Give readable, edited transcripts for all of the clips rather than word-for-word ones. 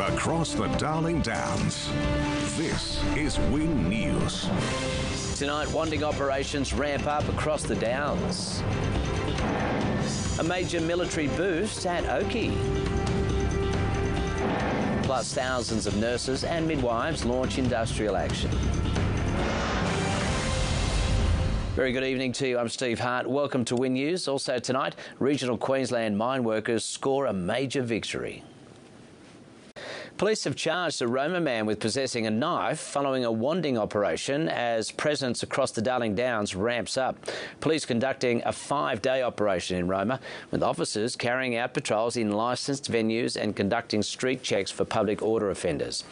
across the Darling Downs. This is Win News. Tonight, wanding operations ramp up across the Downs. A major military boost at Oakey. Plus, thousands of nurses and midwives launch industrial action. Very good evening to you. I'm Steve Hart. Welcome to Win News. Also tonight, regional Queensland mine workers score a major victory. Police have charged a Roma man with possessing a knife following a wanding operation as presence across the Darling Downs ramps up. Police conducting a 5-day operation in Roma, with officers carrying out patrols in licensed venues and conducting street checks for public order offenders.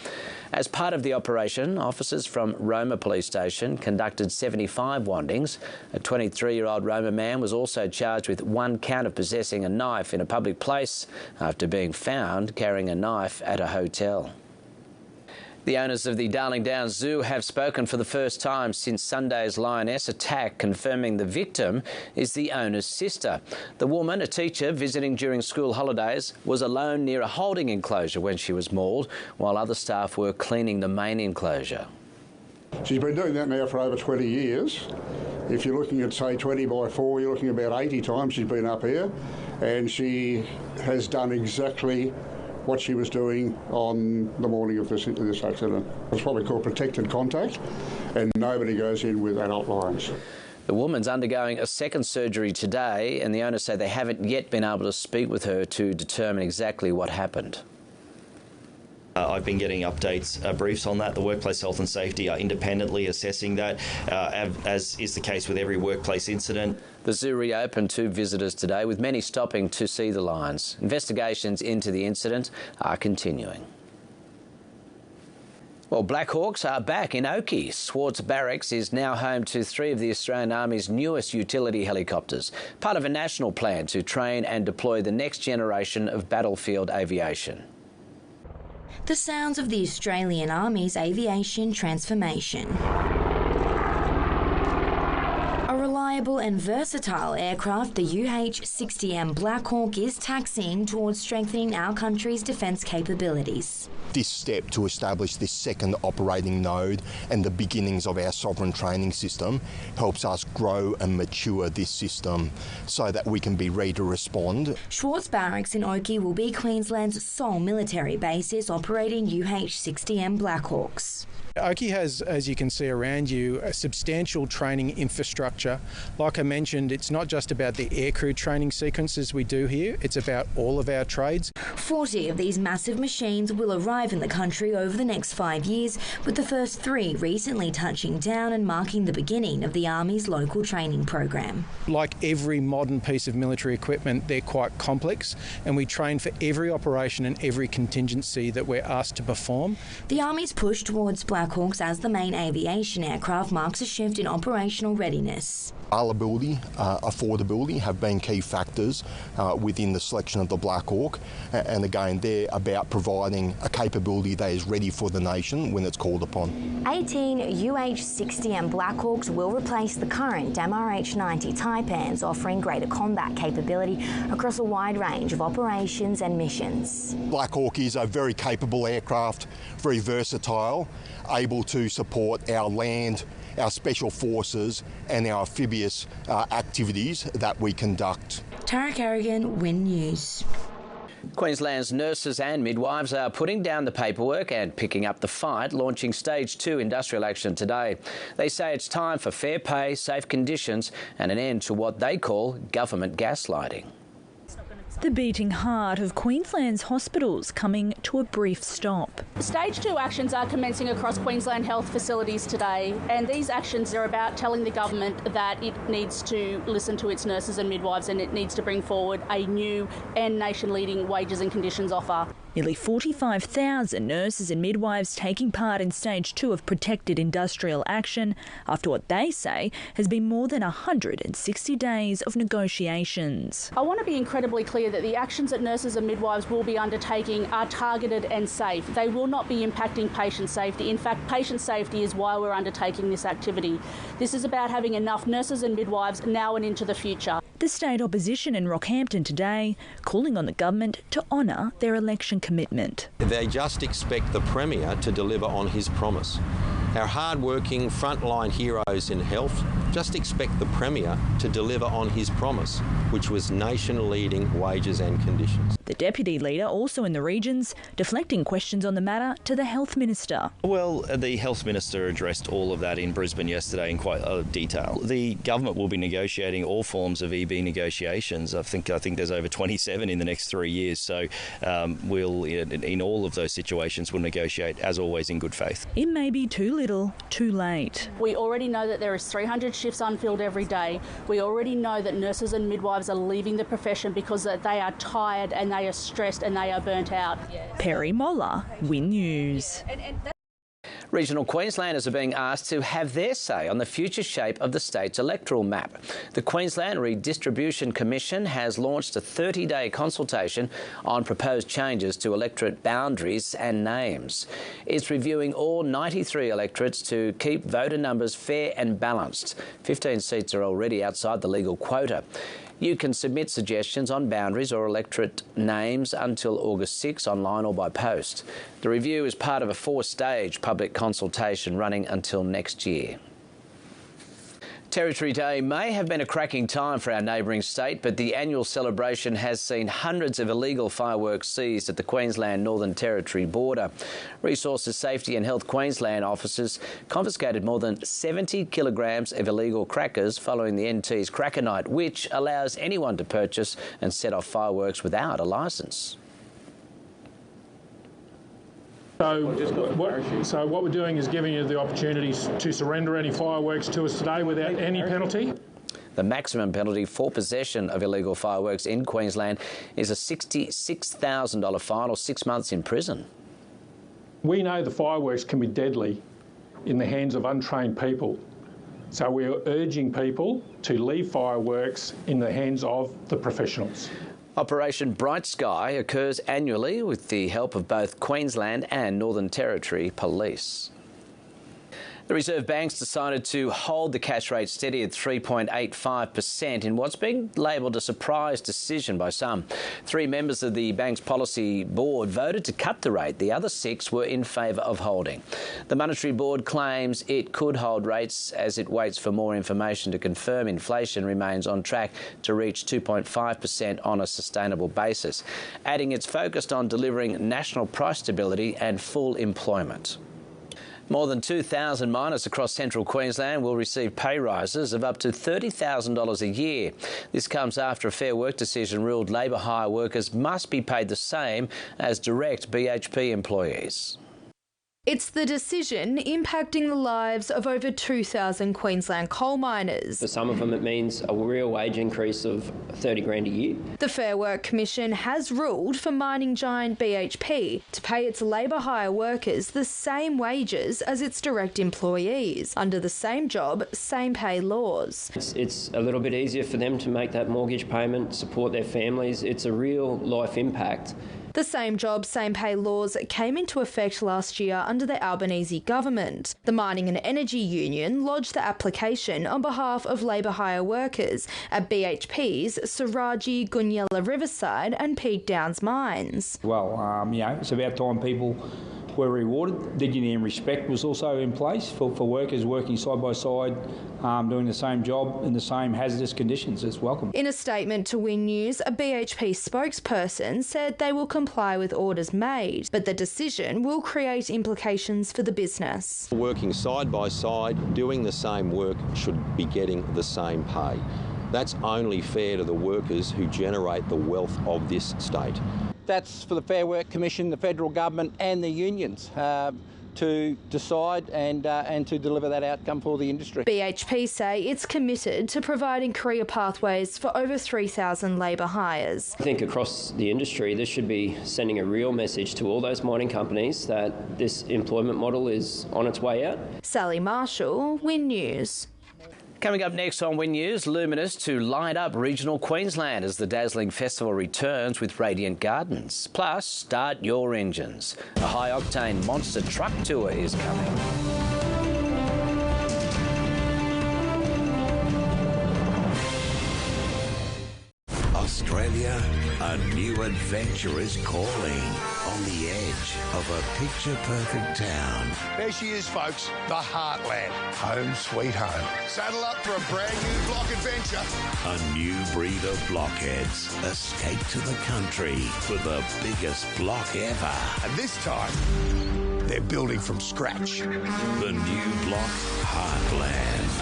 As part of the operation, officers from Roma Police Station conducted 75 wandings. A 23-year-old Roma man was also charged with 1 count of possessing a knife in a public place after being found carrying a knife at a hotel. The owners of the Darling Downs Zoo have spoken for the first time since Sunday's lioness attack, confirming the victim is the owner's sister. The woman, a teacher visiting during school holidays, was alone near a holding enclosure when she was mauled, while other staff were cleaning the main enclosure. She's been doing that now for over 20 years. If you're looking at, say, 20 by 4, you're looking at about 80 times she's been up here, and she has done exactly what she was doing on the morning of this accident. It's what we call protected contact, and nobody goes in with adult lions. The woman's undergoing a second surgery today, and the owners say they haven't yet been able to speak with her to determine exactly what happened. I've been getting updates, briefs on that. The workplace health and safety are independently assessing that, as is the case with every workplace incident. The zoo reopened to visitors today, with many stopping to see the lions. Investigations into the incident are continuing. Well, Blackhawks are back in Oakey. Swartz Barracks is now home to 3 of the Australian Army's newest utility helicopters, part of a national plan to train and deploy the next generation of battlefield aviation. The sounds of the Australian Army's aviation transformation. A reliable and versatile aircraft, the UH60M Blackhawk is taxiing towards strengthening our country's defence capabilities. This step to establish this second operating node and the beginnings of our sovereign training system helps us grow and mature this system so that we can be ready to respond. Swartz Barracks in Oakey will be Queensland's sole military basis operating UH60M Blackhawks. Oakey has, as you can see around you, a substantial training infrastructure. Like I mentioned, it's not just about the aircrew training sequences we do here, it's about all of our trades. 40 of these massive machines will arrive in the country over the next 5 years, with the first 3 recently touching down and marking the beginning of the Army's local training program. Like every modern piece of military equipment, they're quite complex, and we train for every operation and every contingency that we're asked to perform. The Army's push towards Blackhawks as the main aviation aircraft marks a shift in operational readiness. Availability, affordability have been key factors within the selection of the Blackhawk, and again they're about providing a capability that is ready for the nation when it's called upon. 18 UH60M Blackhawks will replace the current MRH-90 Taipans, offering greater combat capability across a wide range of operations and missions. Blackhawk is a very capable aircraft, very versatile, able to support our land, our special forces and our amphibious activities that we conduct. Tara Carrigan, Win News. Queensland's nurses and midwives are putting down the paperwork and picking up the fight, launching Stage 2 industrial action today. They say it's time for fair pay, safe conditions and an end to what they call government gaslighting. The beating heart of Queensland's hospitals coming to a brief stop. Stage 2 actions are commencing across Queensland health facilities today, and these actions are about telling the government that it needs to listen to its nurses and midwives and it needs to bring forward a new and nation-leading wages and conditions offer. Nearly 45,000 nurses and midwives taking part in Stage 2 of protected industrial action after what they say has been more than 160 days of negotiations. I want to be incredibly clear that the actions that nurses and midwives will be undertaking are targeted and safe. They will not be impacting patient safety. In fact, patient safety is why we're undertaking this activity. This is about having enough nurses and midwives now and into the future. The state opposition in Rockhampton today calling on the government to honour their election commitment. They just expect the Premier to deliver on his promise. Our hard-working frontline heroes in health just expect the Premier to deliver on his promise, which was nation-leading wages and conditions. The Deputy Leader, also in the regions, deflecting questions on the matter to the Health Minister. Well, the Health Minister addressed all of that in Brisbane yesterday in quite detail. The government will be negotiating all forms of EB negotiations. I think there's over 27 in the next 3 years, so we'll, in all of those situations, we'll negotiate, as always, in good faith. It may be too little, too late. We already know that there is 300 shifts unfilled every day. We already know that nurses and midwives are leaving the profession because they are tired and they are stressed and they are burnt out. Perry Moller, Win News. Regional Queenslanders are being asked to have their say on the future shape of the state's electoral map. The Queensland Redistribution Commission has launched a 30-day consultation on proposed changes to electorate boundaries and names. It's reviewing all 93 electorates to keep voter numbers fair and balanced. 15 seats are already outside the legal quota. You can submit suggestions on boundaries or electorate names until August 6 online or by post. The review is part of a 4-stage public consultation running until next year. Territory Day may have been a cracking time for our neighbouring state, but the annual celebration has seen hundreds of illegal fireworks seized at the Queensland Northern Territory border. Resources Safety and Health Queensland officers confiscated more than 70 kilograms of illegal crackers following the NT's Cracker Night, which allows anyone to purchase and set off fireworks without a licence. So what we're doing is giving you the opportunity to surrender any fireworks to us today without any penalty. The maximum penalty for possession of illegal fireworks in Queensland is a $66,000 fine or 6 months in prison. We know the fireworks can be deadly in the hands of untrained people. So we're urging people to leave fireworks in the hands of the professionals. Operation Bright Sky occurs annually with the help of both Queensland and Northern Territory Police. The Reserve Bank's decided to hold the cash rate steady at 3.85% in what's being labelled a surprise decision by some. 3 members of the bank's policy board voted to cut the rate. The other 6 were in favour of holding. The Monetary Board claims it could hold rates as it waits for more information to confirm inflation remains on track to reach 2.5% on a sustainable basis, adding it's focused on delivering national price stability and full employment. More than 2,000 miners across central Queensland will receive pay rises of up to $30,000 a year. This comes after a Fair Work decision ruled labour hire workers must be paid the same as direct BHP employees. It's the decision impacting the lives of over 2,000 Queensland coal miners. For some of them, it means a real wage increase of $30,000 a year. The Fair Work Commission has ruled for mining giant BHP to pay its labour hire workers the same wages as its direct employees under the same job, same pay laws. It's a little bit easier for them to make that mortgage payment, support their families. It's a real life impact. The same job, same pay laws came into effect last year under the Albanese government. The Mining and Energy Union lodged the application on behalf of labour hire workers at BHP's Saraji, Goonyella Riverside and Peak Downs mines. Well, it's about time people were rewarded. Dignity and respect was also in place for workers working side by side, doing the same job in the same hazardous conditions. It's welcome. In a statement to Win News, a BHP spokesperson said they will comply with orders made, but the decision will create implications for the business. Working side by side, doing the same work should be getting the same pay. That's only fair to the workers who generate the wealth of this state. That's for the Fair Work Commission, the federal government and the unions to decide and to deliver that outcome for the industry. BHP say it's committed to providing career pathways for over 3,000 labour hires. I think across the industry, this should be sending a real message to all those mining companies that this employment model is on its way out. Sally Marshall, Win News. Coming up next on Win News, Luminous to light up regional Queensland as the dazzling festival returns with radiant gardens. Plus, start your engines. A high-octane monster truck tour is coming. Australia A new adventure is calling on the edge of a picture-perfect town. There she is, folks, the Heartland. Home sweet home. Saddle up for a brand new block adventure. A new breed of blockheads escape to the country for the biggest block ever. And this time, they're building from scratch. The new block, Heartland.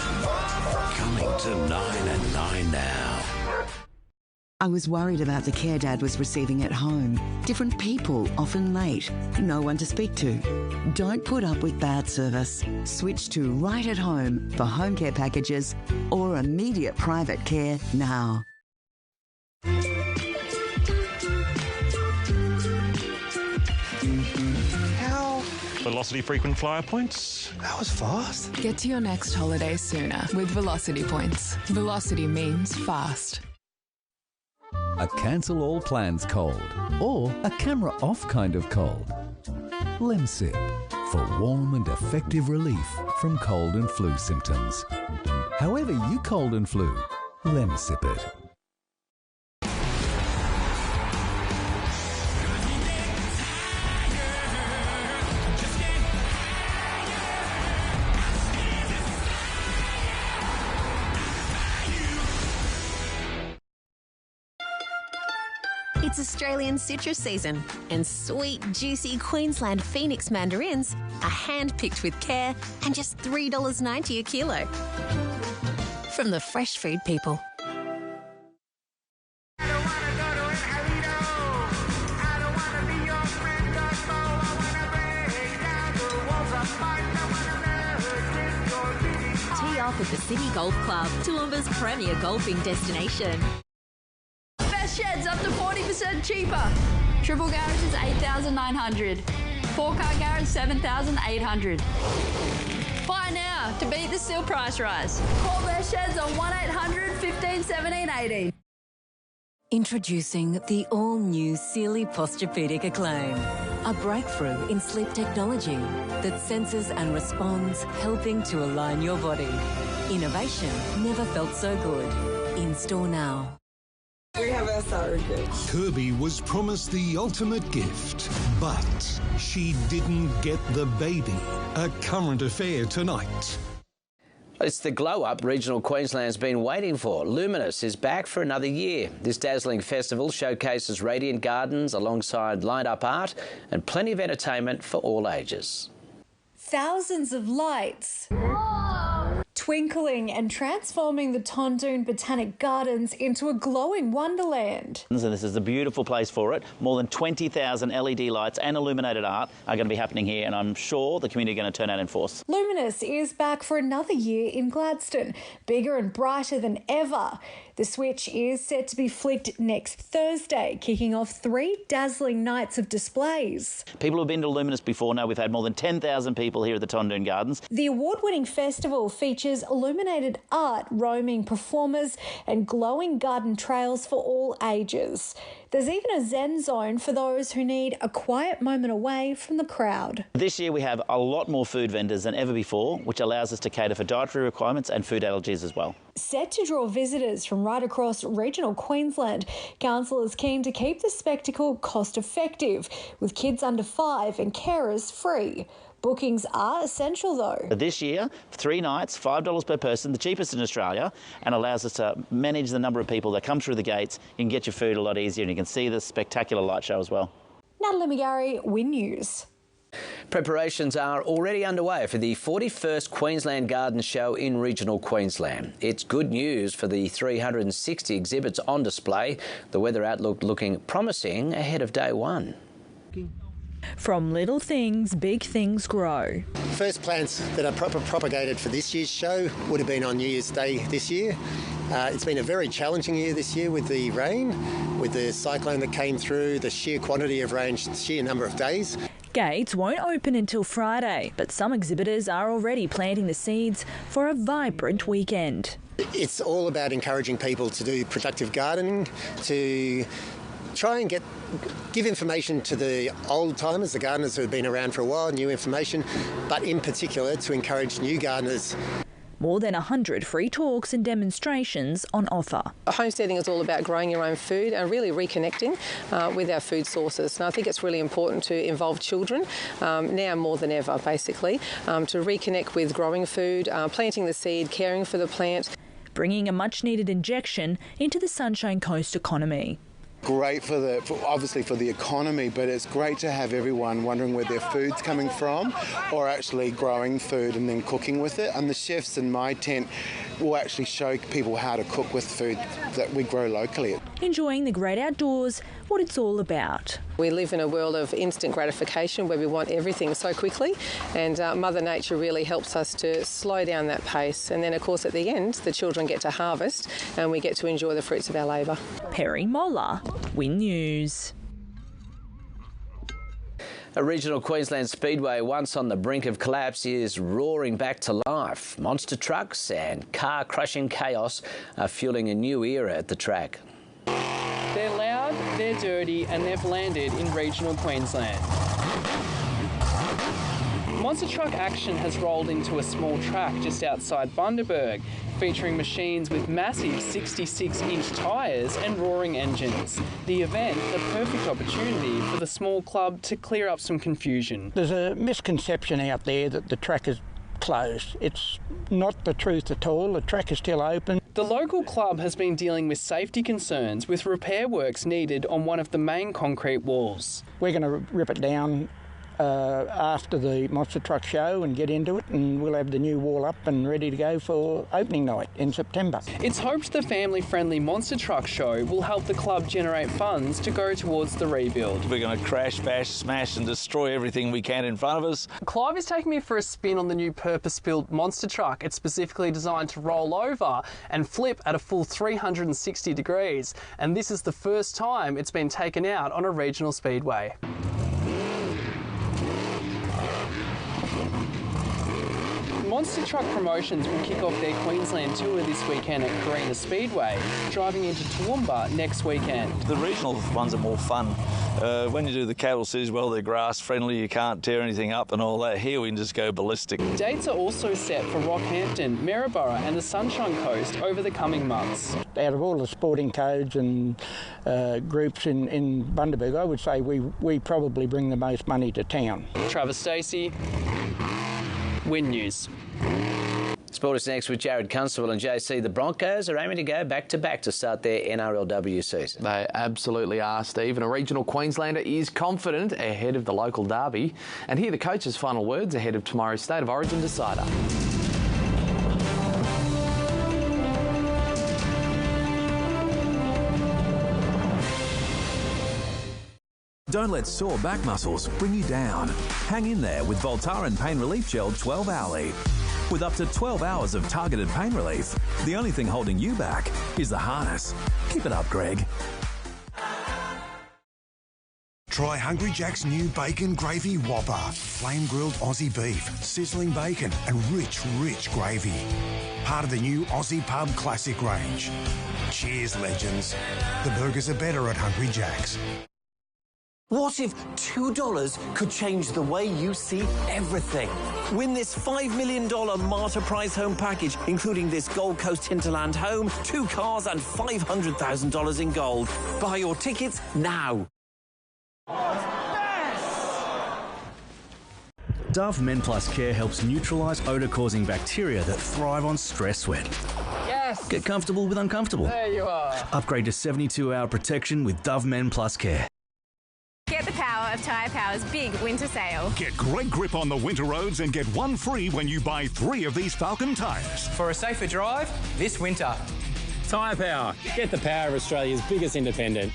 Coming to 9 and 9 now. I was worried about the care Dad was receiving at home. Different people, often late. No one to speak to. Don't put up with bad service. Switch to Right at Home for home care packages or immediate private care now. Velocity frequent flyer points. That was fast. Get to your next holiday sooner with Velocity points. Velocity means fast. A cancel all plans cold or a camera off kind of cold. Lemsip for warm and effective relief from cold and flu symptoms. However you cold and flu, Lemsip it. It's Australian citrus season, and sweet, juicy Queensland Phoenix mandarins are hand-picked with care and just $3.90 a kilo. From the fresh food people. Tee off at the City Golf Club, Toowoomba's premier golfing destination. Best sheds up to 40% cheaper. Triple garage is $8,900. 4-car garage $7,800. Buy now to beat the steel price rise. Call Best Sheds on 1800 15 17 18. Introducing the all-new Sealy Posturepedic Acclaim, a breakthrough in sleep technology that senses and responds, helping to align your body. Innovation never felt so good. In store now. We have our surrogates. Kirby was promised the ultimate gift, but she didn't get the baby. A current affair tonight. It's the glow-up regional Queensland's been waiting for. Luminous is back for another year. This dazzling festival showcases radiant gardens alongside lined-up art and plenty of entertainment for all ages. Thousands of lights. Twinkling and transforming the Tondoon Botanic Gardens into a glowing wonderland. And this is a beautiful place for it. More than 20,000 LED lights and illuminated art are going to be happening here, and I'm sure the community are going to turn out in force. Luminous is back for another year in Gladstone, bigger and brighter than ever. The switch is set to be flicked next Thursday, kicking off 3 dazzling nights of displays. People who've been to Luminous before know we've had more than 10,000 people here at the Tondoon Gardens. The award-winning festival features illuminated art, roaming performers and glowing garden trails for all ages. There's even a zen zone for those who need a quiet moment away from the crowd. This year we have a lot more food vendors than ever before, which allows us to cater for dietary requirements and food allergies as well. Set to draw visitors from right across regional Queensland, Council is keen to keep the spectacle cost-effective, with kids under 5 and carers free. Bookings are essential though. This year, 3 nights, $5 per person, the cheapest in Australia, and allows us to manage the number of people that come through the gates. You can get your food a lot easier and you can see the spectacular light show as well. Natalie McGarry, Win News. Preparations are already underway for the 41st Queensland Garden Show in regional Queensland. It's good news for the 360 exhibits on display. The weather outlook looking promising ahead of day one. From little things, big things grow. First plants that are propagated for this year's show would have been on New Year's Day this year. It's been a very challenging year this year with the rain, with the cyclone that came through, the sheer quantity of rain, sheer number of days. Gates won't open until Friday, but some exhibitors are already planting the seeds for a vibrant weekend. It's all about encouraging people to do productive gardening, to try and give information to the old timers, the gardeners who have been around for a while, new information, but in particular to encourage new gardeners. More than 100 free talks and demonstrations on offer. Homesteading is all about growing your own food and really reconnecting with our food sources. And I think it's really important to involve children, now more than ever, basically, to reconnect with growing food, planting the seed, caring for the plant. Bringing a much-needed injection into the Sunshine Coast economy. Great obviously for the economy, but it's great to have everyone wondering where their food's coming from, or actually growing food and then cooking with it. And the chefs in my tent will actually show people how to cook with food that we grow locally. Enjoying the great outdoors, what it's all about. We live in a world of instant gratification where we want everything so quickly, and Mother Nature really helps us to slow down that pace. And then, of course, at the end, the children get to harvest and we get to enjoy the fruits of our labour. Perry Moller, Win News. A regional Queensland speedway once on the brink of collapse is roaring back to life. Monster trucks and car-crushing chaos are fueling a new era at the track. They're loud, they're dirty, and they've landed in regional Queensland. Monster truck action has rolled into a small track just outside Bundaberg, featuring machines with massive 66-inch tyres and roaring engines. The event, the perfect opportunity for the small club to clear up some confusion. There's a misconception out there that the track is closed. It's not the truth at all. The track is still open. The local club has been dealing with safety concerns with repair works needed on one of the main concrete walls. We're going to rip it down after the monster truck show and get into it, and we'll have the new wall up and ready to go for opening night in September. It's hoped the family-friendly monster truck show will help the club generate funds to go towards the rebuild. We're going to crash, bash, smash and destroy everything we can in front of us. Clive is taking me for a spin on the new purpose-built monster truck. It's specifically designed to roll over and flip at a full 360 degrees, and this is the first time it's been taken out on a regional speedway. Monster Truck Promotions will kick off their Queensland tour this weekend at Carina Speedway, driving into Toowoomba next weekend. The regional ones are more fun. When you do the cattle cities, well, they're grass friendly, you can't tear anything up and all that. Here we can just go ballistic. Dates are also set for Rockhampton, Maryborough and the Sunshine Coast over the coming months. Out of all the sporting codes and groups in Bundaberg, I would say we probably bring the most money to town. Travis Stacey, Win News. Sport is next with Jared Constable and JC. The Broncos are aiming to go back-to-back to start their NRLW season. They absolutely are, Steve. And a regional Queenslander is confident ahead of the local derby. And here are the coach's final words ahead of tomorrow's State of Origin decider. Don't let sore back muscles bring you down. Hang in there with Voltaren Pain Relief Gel 12 Hourly. With up to 12 hours of targeted pain relief, the only thing holding you back is the harness. Keep it up, Greg. Try Hungry Jack's new Bacon Gravy Whopper. Flame-grilled Aussie beef, sizzling bacon and rich gravy. Part of the new Aussie Pub Classic range. Cheers, legends. The burgers are better at Hungry Jack's. What if $2 could change the way you see everything? Win this $5 million Martyr Prize home package, including this Gold Coast hinterland home, 2 cars and $500,000 in gold. Buy your tickets now. Dove Men Plus Care helps neutralise odour-causing bacteria that thrive on stress sweat. Yes! Get comfortable with uncomfortable. There you are. Upgrade to 72-hour protection with Dove Men Plus Care. Get the power of Tyre Power's big winter sale. Get great grip on the winter roads and get 1 free when you buy 3 of these Falcon tyres. For a safer drive this winter. Tyre Power. Get the power of Australia's biggest independent.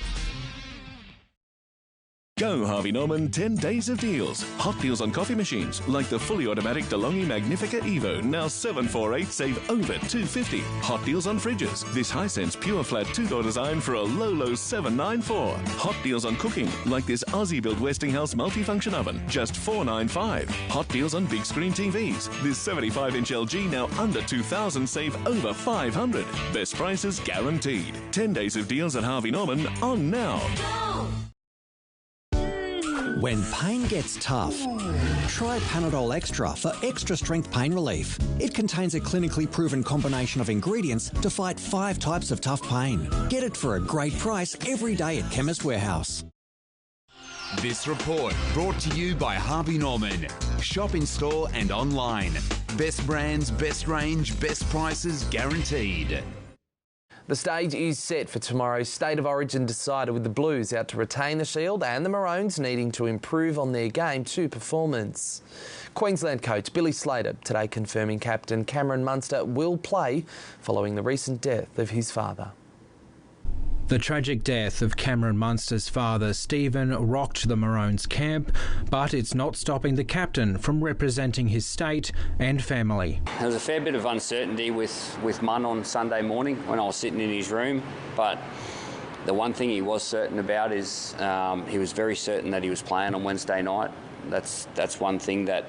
Go Harvey Norman 10 days of deals. Hot deals on coffee machines like the fully automatic DeLonghi Magnifica Evo, now $748, save over $250. Hot deals on fridges. This Hisense Pure Flat 2-door design for a low $794. Hot deals on cooking like this Aussie-built Westinghouse multifunction oven, just $495. Hot deals on big screen TVs. This 75-inch LG now under $2,000, save over $500. Best prices guaranteed. 10 days of deals at Harvey Norman on now. When pain gets tough, try Panadol Extra for extra strength pain relief. It contains a clinically proven combination of ingredients to fight 5 types of tough pain. Get it for a great price every day at Chemist Warehouse. This report brought to you by Harvey Norman. Shop in store and online. Best brands, best range, best prices guaranteed. The stage is set for tomorrow's State of Origin decider, with the Blues out to retain the Shield and the Maroons needing to improve on their Game 2 performance. Queensland coach Billy Slater today confirming captain Cameron Munster will play following the recent death of his father. The tragic death of Cameron Munster's father, Stephen, rocked the Maroons camp, but it's not stopping the captain from representing his state and family. There was a fair bit of uncertainty with Mun on Sunday morning when I was sitting in his room, but the one thing he was certain about is he was very certain that he was playing on Wednesday night. That's one thing that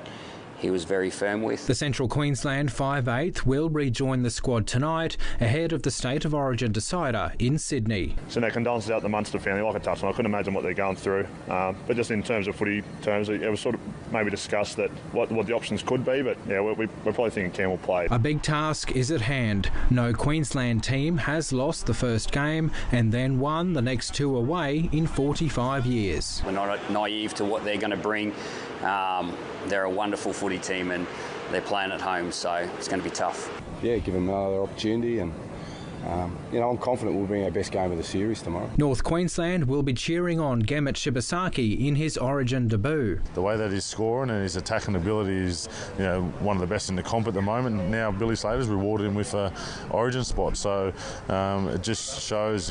he was very firm with. The Central Queensland 5/8 will rejoin the squad tonight ahead of the State of Origin decider in Sydney. So no condolences out to the Munster family. Like I touched on, I couldn't imagine what they're going through. But just in terms of footy terms, it was sort of maybe discussed that what the options could be. But yeah, we're probably thinking Cam will play. A big task is at hand. No Queensland team has lost the first game and then won the next 2 away in 45 years. We're not naive to what they're going to bring. They're a wonderful footy team and they're playing at home, so it's going to be tough. Yeah, give them another opportunity and, I'm confident we'll bring our best game of the series tomorrow. North Queensland will be cheering on Gemmet Shibasaki in his Origin debut. The way that he's scoring and his attacking ability is, one of the best in the comp at the moment. Now Billy Slater's rewarded him with an Origin spot, so it just shows,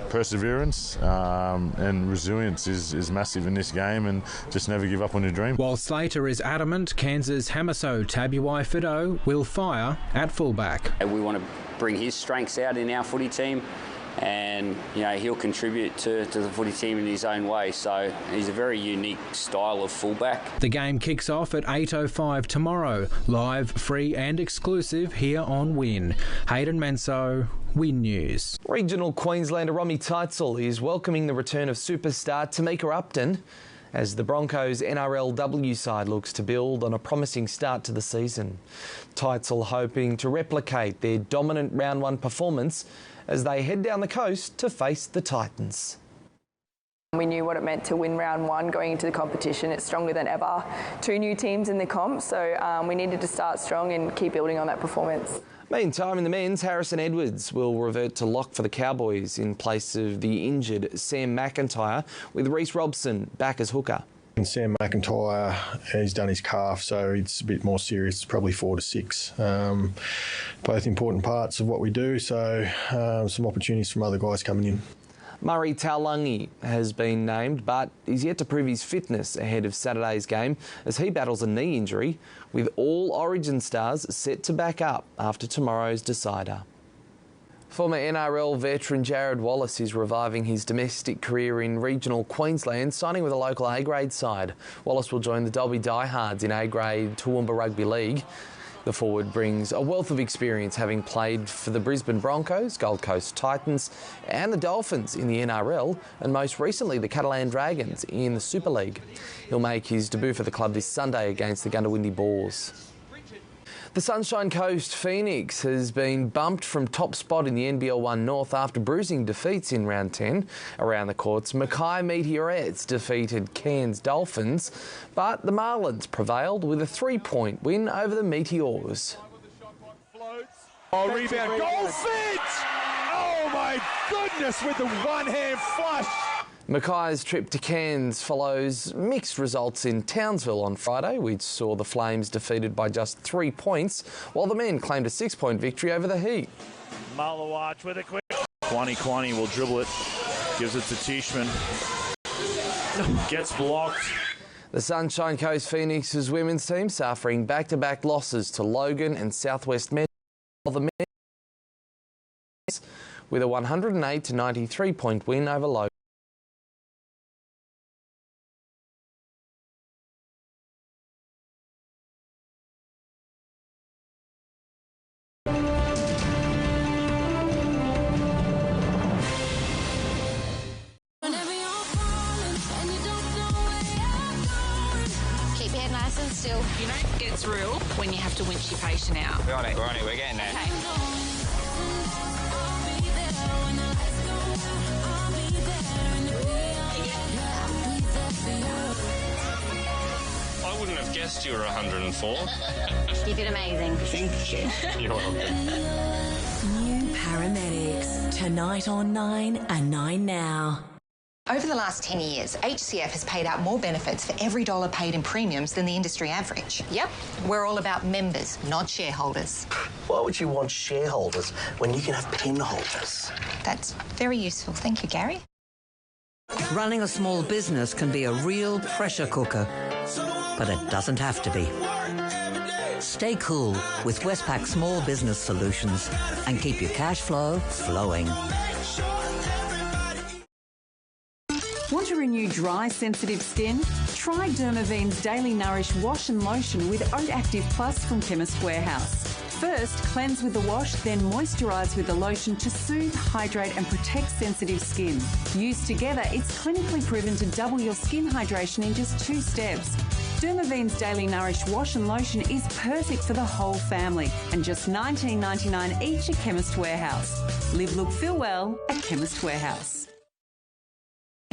perseverance and resilience is massive in this game, and just never give up on your dream. While Slater is adamant Cairns' Hamiso Tabuai Fido will fire at fullback. We want to bring his strengths out in our footy team, and he'll contribute to the footy team in his own way, so he's a very unique style of fullback. The game kicks off at 8:05 tomorrow, live, free and exclusive here on Win. Hayden Manso, Win News. Regional Queenslander Romy Teitzel is welcoming the return of superstar Tamika Upton as the Broncos' NRLW side looks to build on a promising start to the season. Teitzel hoping to replicate their dominant round 1 performance as they head down the coast to face the Titans. We knew what it meant to win round 1 going into the competition. It's stronger than ever. 2 new teams in the comp, so we needed to start strong and keep building on that performance. Meantime, in the men's, Harrison Edwards will revert to lock for the Cowboys in place of the injured Sam McIntyre, with Reece Robson back as hooker. And Sam McIntyre, he's done his calf, so it's a bit more serious. It's probably 4 to 6. Both important parts of what we do, so some opportunities from other guys coming in. Murray Taulagi has been named, but he's yet to prove his fitness ahead of Saturday's game as he battles a knee injury, with all Origin stars set to back up after tomorrow's decider. Former NRL veteran Jared Wallace is reviving his domestic career in regional Queensland, signing with a local Agrade side. Wallace will join the Dolby Diehards in Agrade Toowoomba Rugby League. The forward brings a wealth of experience, having played for the Brisbane Broncos, Gold Coast Titans and the Dolphins in the NRL, and most recently the Catalan Dragons in the Super League. He'll make his debut for the club this Sunday against the Gundawindi Boars. The Sunshine Coast Phoenix has been bumped from top spot in the NBL 1 North after bruising defeats in round 10. Around the courts, Mackay Meteorettes defeated Cairns Dolphins, but the Marlins prevailed with a 3-point win over the Meteors. Oh, rebound, goal fit! Oh my goodness, with the one-hand flush! Mackay's trip to Cairns follows mixed results in Townsville on Friday, which saw the Flames defeated by just 3 points, while the men claimed a 6-point victory over the Heat. Malawatch with a quick. Kwani will dribble it, gives it to Tishman. Gets blocked. The Sunshine Coast Phoenix's women's team suffering back-to-back losses to Logan and Southwest Men, while the men with a 108 to 93-point win over Logan. Nice and still. You know, it gets real when you have to winch your patient out. We're on it, we're getting there. Okay. I wouldn't have guessed you were 104. You did amazing. Thank you. You're welcome. New paramedics. Tonight on 9 and 9 Now. Over the last 10 years, HCF has paid out more benefits for every dollar paid in premiums than the industry average. Yep, we're all about members, not shareholders. Why would you want shareholders when you can have pin holders? That's very useful. Thank you, Gary. Running a small business can be a real pressure cooker, but it doesn't have to be. Stay cool with Westpac Small Business Solutions and keep your cash flow flowing. Want to renew dry, sensitive skin? Try Dermavene's Daily Nourish Wash and Lotion with Oat Active Plus from Chemist Warehouse. First, cleanse with the wash, then moisturise with the lotion to soothe, hydrate and protect sensitive skin. Used together, it's clinically proven to double your skin hydration in just 2 steps. Dermavene's Daily Nourish Wash and Lotion is perfect for the whole family and just $19.99 each at Chemist Warehouse. Live, look, feel well at Chemist Warehouse.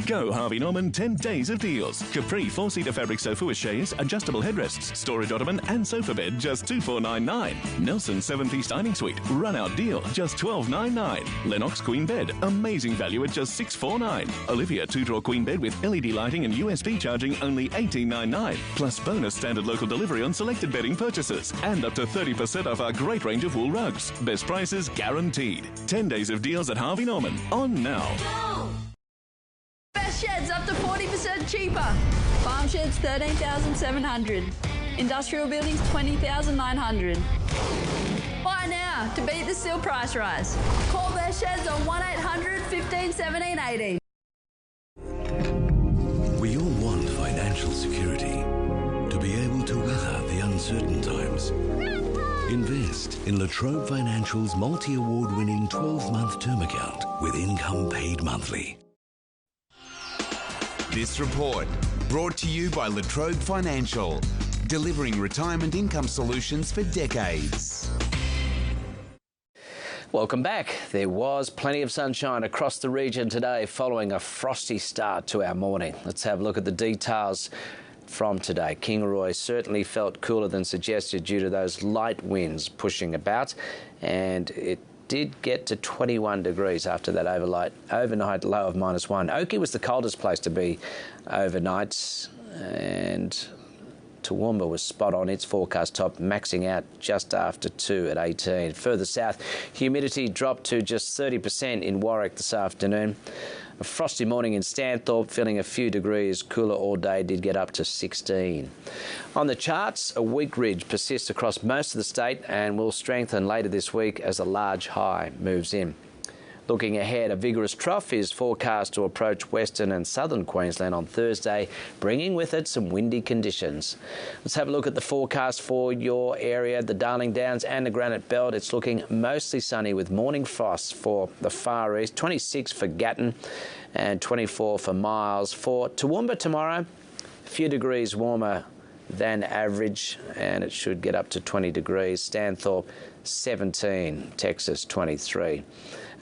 Go Harvey Norman 10 days of deals. Capri 4-seater fabric sofa with chaise, adjustable headrests, storage ottoman and sofa bed just $2,499. Nelson 7-piece dining suite, run out deal just $12,999. Lennox queen bed, amazing value at just $649. Olivia 2-drawer queen bed with LED lighting and USB charging only $18.99. Plus bonus standard local delivery on selected bedding purchases and up to 30% off our great range of wool rugs. Best prices guaranteed. 10 days of deals at Harvey Norman. On now. Best sheds up to 40% cheaper. Farm sheds $13,700. Industrial buildings $20,900. Buy now to beat the steel price rise. Call Best Sheds on 1800 15 17 18. We all want financial security to be able to weather the uncertain times. Invest in Latrobe Financial's multi-award-winning 12-month term account with income paid monthly. This report brought to you by Latrobe Financial, delivering retirement income solutions for decades. Welcome back. There was plenty of sunshine across the region today following a frosty start to our morning. Let's have a look at the details from today. Kingaroy certainly felt cooler than suggested due to those light winds pushing about, and it did get to 21 degrees after that overnight low of -1. Oakey was the coldest place to be overnight, and Toowoomba was spot on its forecast top, maxing out just after 2 at 18. Further south, humidity dropped to just 30% in Warwick this afternoon. A frosty morning in Stanthorpe, feeling a few degrees cooler all day, did get up to 16. On the charts, a weak ridge persists across most of the state and will strengthen later this week as a large high moves in. Looking ahead, a vigorous trough is forecast to approach western and southern Queensland on Thursday, bringing with it some windy conditions. Let's have a look at the forecast for your area, the Darling Downs and the Granite Belt. It's looking mostly sunny with morning frosts for the far east, 26 for Gatton and 24 for Miles. For Toowoomba tomorrow, a few degrees warmer than average, and it should get up to 20 degrees. Stanthorpe 17, Texas 23.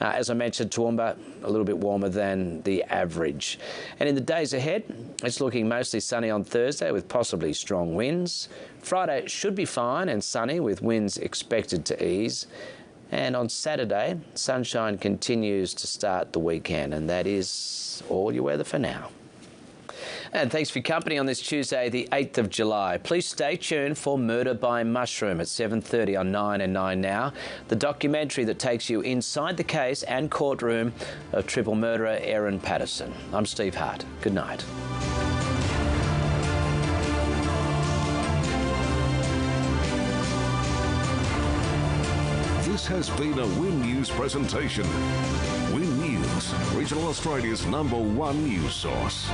As I mentioned, Toowoomba a little bit warmer than the average. And in the days ahead, it's looking mostly sunny on Thursday with possibly strong winds. Friday should be fine and sunny with winds expected to ease. And on Saturday, sunshine continues to start the weekend, and that is all your weather for now. And thanks for your company on this Tuesday, the 8th of July. Please stay tuned for Murder by Mushroom at 7:30 on 9 and 9 Now, the documentary that takes you inside the case and courtroom of triple murderer Erin Patterson. I'm Steve Hart. Good night. This has been a Win News presentation. Win News, Regional Australia's #1 news source.